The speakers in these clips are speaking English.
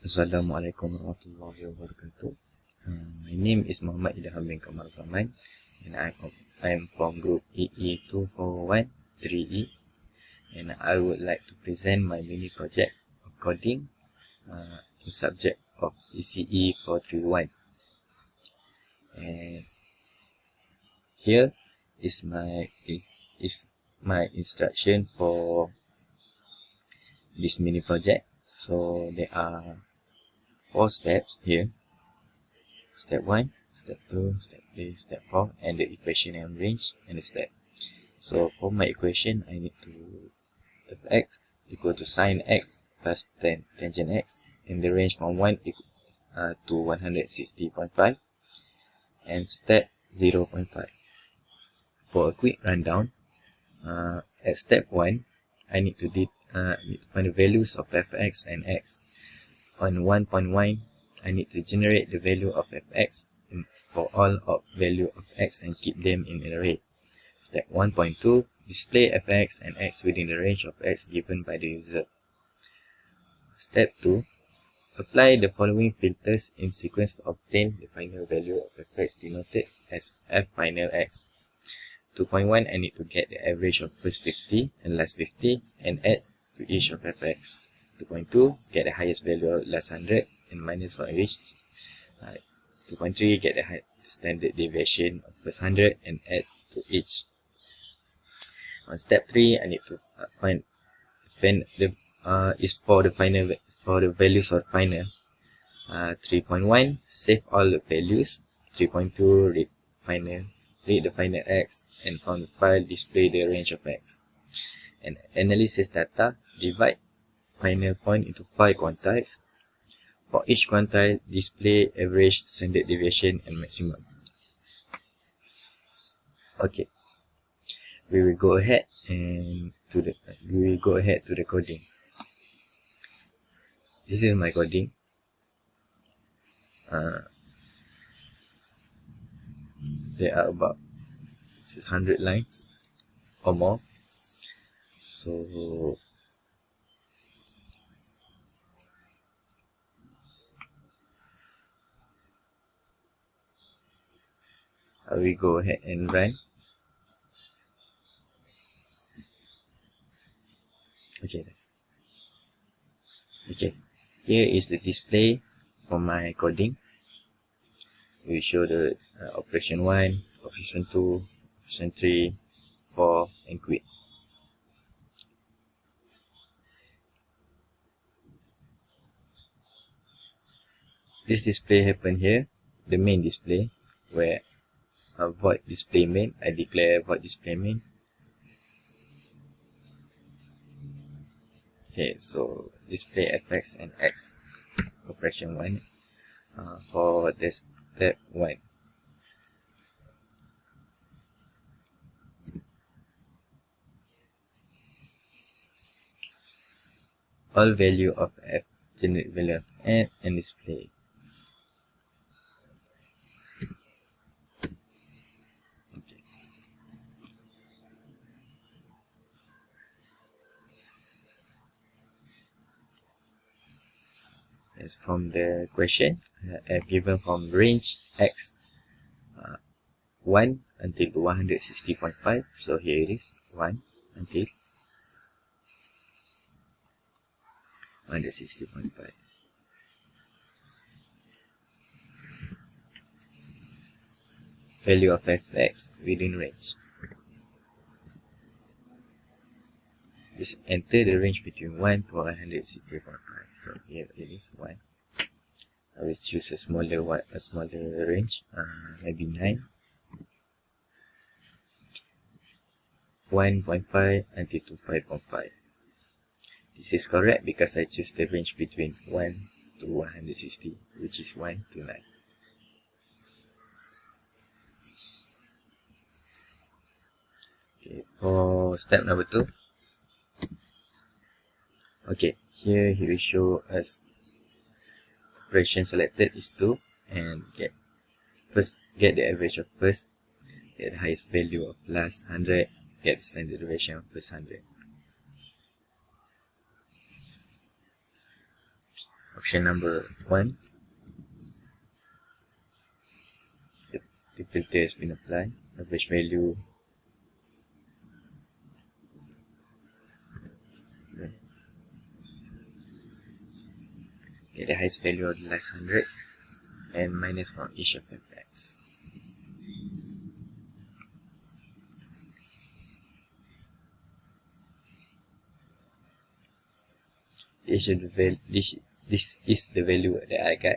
Assalamualaikum warahmatullahi wabarakatuh. My name is Muhammad Ilham bin Kamal Zaman, and I'm from group ECE431 3E, and I would like to present my mini project of coding in subject of ECE431. And here is my instruction for this mini project. So there are 4 steps here. Step 1, step 2, step 3, step 4, and the equation and range and the step. So for my equation, I need to have x equal to sine x plus tangent x in the range from 1 to 160.5, and step 0.5. For a quick rundown, at step 1, I need to find the values of fx and x. On 1.1, I need to generate the value of fx for all of value of x and keep them in an array. Step 1.2, display fx and x within the range of x given by the user. Step 2, apply the following filters in sequence to obtain the final value of fx denoted as f final x. 2.1, I need to get the average of first 50 and last 50 and add to each of fx. 2.2, get the highest value of last 100 and minus on each. 2.3, get the standard deviation of first 100 and add to each. On step 3, I need to find the values of final. 3.1, save all the values. 3.2, read the final x, and from the file display the range of x. And analysis data, divide final point into 5 quantiles. For each quantile, display average, standard deviation, and maximum. Okay, we will go ahead to the coding. This is my coding. There are about 600 lines or more. So I will go ahead and run. Okay, here is the display for my coding. We show the operation 1, operation 2, operation 3, 4, and quit. This display happen here, the main display, where void display main, I declare void display main. Okay, so display fx and x, operation 1, for the step 1. All value of f, generate value of f, and display. Okay. As from the question, given from range x 1 until 160.5. So here it is, 1 until 160.5. Value of fx within range. Just enter the range between 1 to 160.5. So here it is, 1. I will choose a smaller range, maybe 9. 1.5 until to 5.5. This is correct because I choose the range between 1 to 160, which is 1 to 9. Okay, for step number 2. Okay, here he will show us operation selected is 2, and get the average of first, get the highest value of last 100, get the standard deviation of first 100. option number 1, the filter has been applied. Average value get the highest value of the last 100 and minus from each of the facts. This is the value that I got.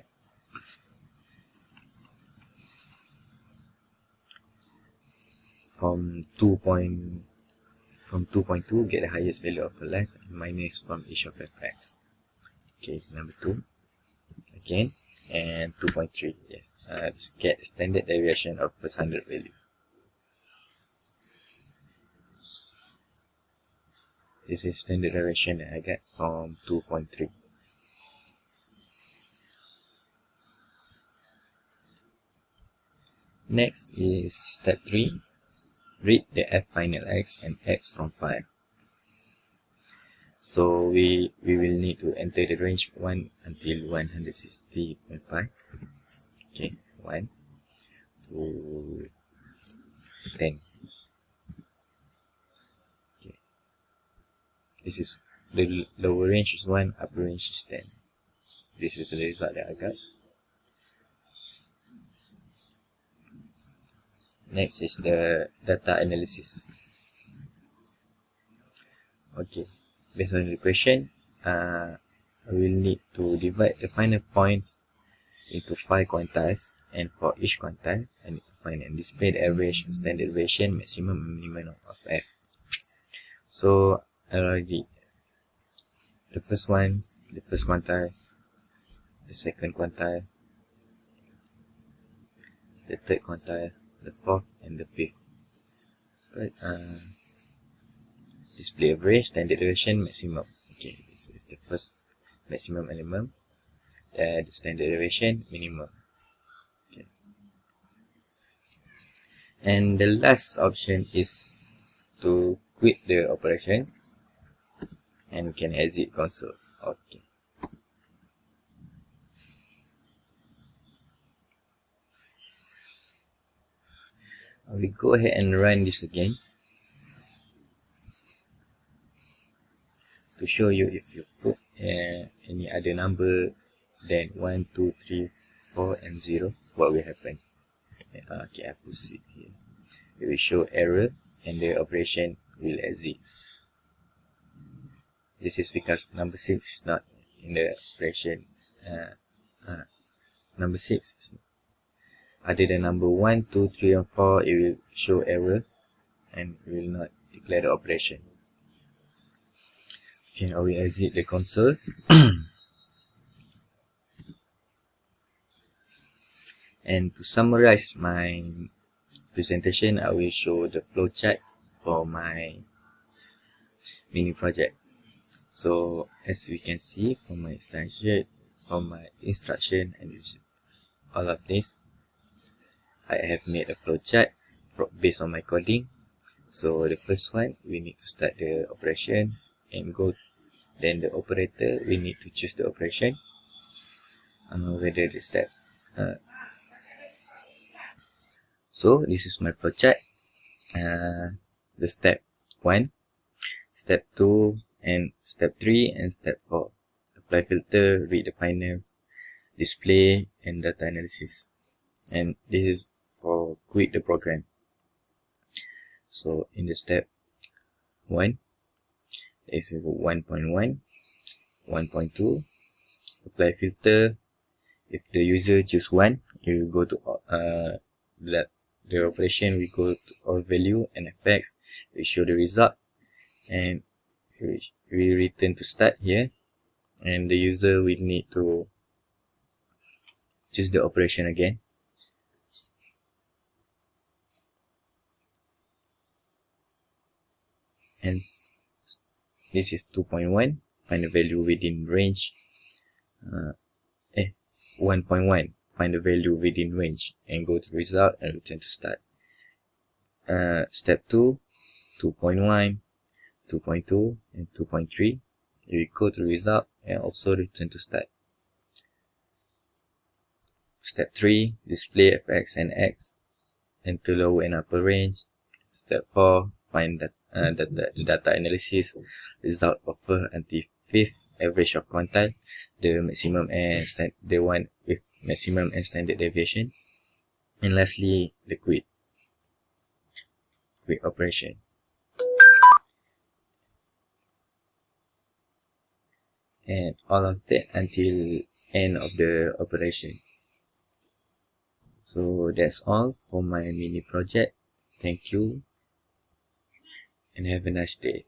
From 2.2 get the highest value of the last and minus from each of the facts. Okay, number 2 again, and 2.3. Yes, get standard deviation of first 100 value. This is standard deviation that I get from 2.3. Next is step 3. Read the f final x and x from 5. So we will need to enter the range 1 until 160.5. Okay, 1 to 10. Okay, this is the lower range is 1, upper range is 10. This is the result that I got. Next is the data analysis. Okay, based on the question, I will need to divide the final points into 5 quantiles, and for each quantile, I need to find and display the average and standard deviation, maximum and minimum of f. So I already the first quantile, the second quantile, the third quantile, the fourth, and the fifth. Right, display average, standard deviation, maximum. Okay, this is the first maximum element. The standard deviation, minimum. Okay. And the last option is to quit the operation, and we can exit console. Okay. We go ahead and run this again to show you if you put any other number than 1, 2, 3, 4, and 0, what will happen. Okay, I put it here. It will show error and the operation will exit. This is because number 6 is not in the operation. Number 6 is other than number 1, 2, 3, and 4, it will show error and will not declare the operation. Okay, I will exit the console. And to summarize my presentation, I will show the flowchart for my mini project. So as we can see from my instruction and all of this, I have made a flowchart based on my coding. So the first one, we need to start the operation and go. Then the operator, we need to choose the operation, whether the step. So this is my flowchart. The step 1, step 2, and step 3, and step 4. Apply filter, read the final, display, and data analysis. And this is for quit the program. So in the step 1, this is 1.1, 1.2, apply filter. If the user choose 1, you will go to the operation will go to all value and effects. We show the result, and we return to start here, and the user will need to choose the operation again. And this is 2.1, find the value within range. 1.1, find the value within range and go to result and return to start. Step 2, 2.1, 2.2, and 2.3. You will go to result and also return to start. Step 3, display fx and x into lower and upper range. Step 4, find the data analysis result of first until fifth average of quantile, the maximum and the one with maximum and standard deviation. And lastly, the quick operation. And all of that until end of the operation. So that's all for my mini project. Thank you and have a nice day.